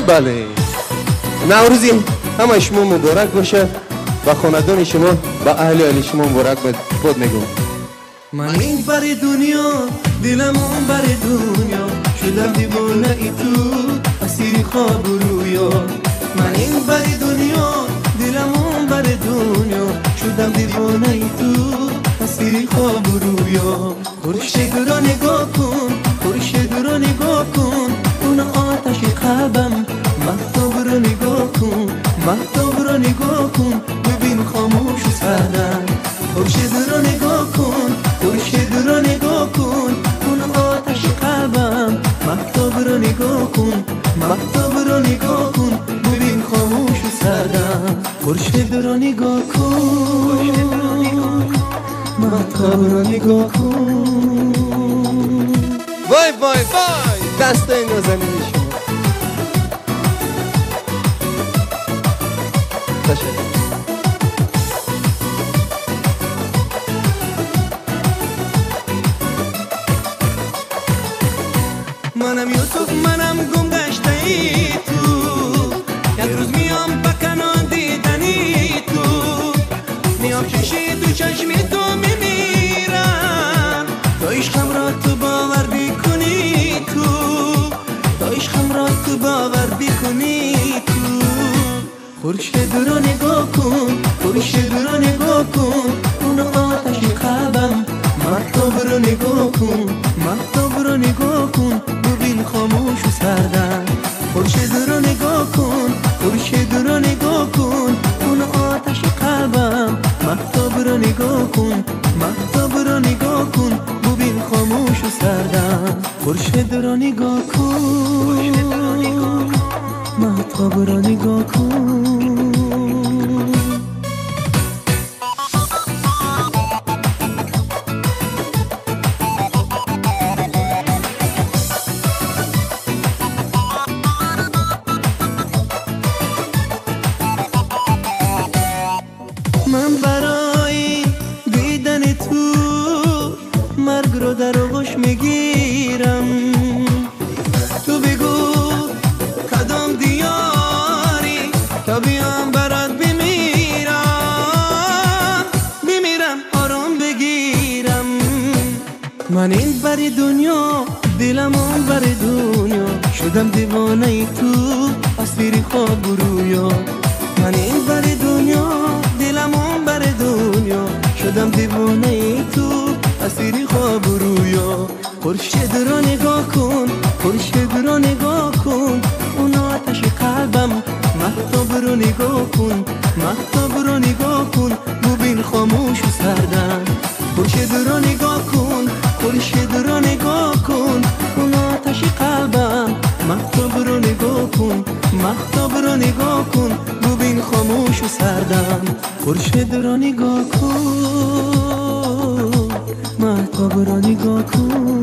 بله، نوروزی همه شما مبارک باشه و خاندان شما و اهل شما مبارک بود میگم. من این بر دنیا دلم اون بر دنیا شدم دیوانه ای تو اسیر خواب و رویا. من این بر دنیا دلم اون بر دنیا شدم دیوانه ای تو اسیر خواب و رویا. خورشید را نگاه کن، خورشید را نگاه کن، اون آتش قلبم. مهتاب را نگاه کن، مهتاب را نگاه کن، ببین خاموش و سردم. خورشید را نگاه کن، خورشید را نگاه کن، اون آتش قلبم. مهتاب را نگاه کن، مهتاب را نگاه کن، ببین خاموش و سردم. خورشید را نگاه کن، مهتاب را نگاه کن. وای وای وای دستای نازنین شما. تشکر. منم یوسف، منم گم گشته ای تو، یک روز میام بکنان دیدنی تو. میام چشی تو چشمی تو میمیرم، تا عشقم را تو باور بکنی تو، تا عشقم را تو باور بکنی تو. خورشید را نگاه کن، خورشید را نگاه کن، اون آتش قلبم. مهتاب را نگاه کن، مهتاب را نگاه کن، ببین خاموش و سردم. خورشید را نگاه کن، خورشید را نگاه کن، اون آتش قلبم. مهتاب را نگاه کن، مهتاب را نگاه کن، ببین خاموش و سردم. خورشید را نگاه کن، مهتاب را نگاه کن. من برای دیدن تو مرگ رو در آغوش میگیرم. تو بگو کدام دیاری تا بیام برات بمیرم، بمیرم آرام بگیرم. من این بر دنیا دلم اون بر دنیا شدم دیوانه ای تو اسیر خواب و رویا. من این بر دنیا دلم اون بر دنیا شدم دیوانه ای تو اسیر خواب و رویا. خورشید را نگاه کن، خورشید را نگاه کن، اون آتش قلبم. مهتاب را نگاه کن، مهتاب را نگاه کن، ببین خاموش و سردم. خورشید را نگاه کن، خورشید را نگاه کن، اون آتش قلبم. مهتاب را نگاه کن، مهتاب را نگاه کن، ببین خاموش و سردم. خورشید را نگاه کن، مهتاب را نگاه کن.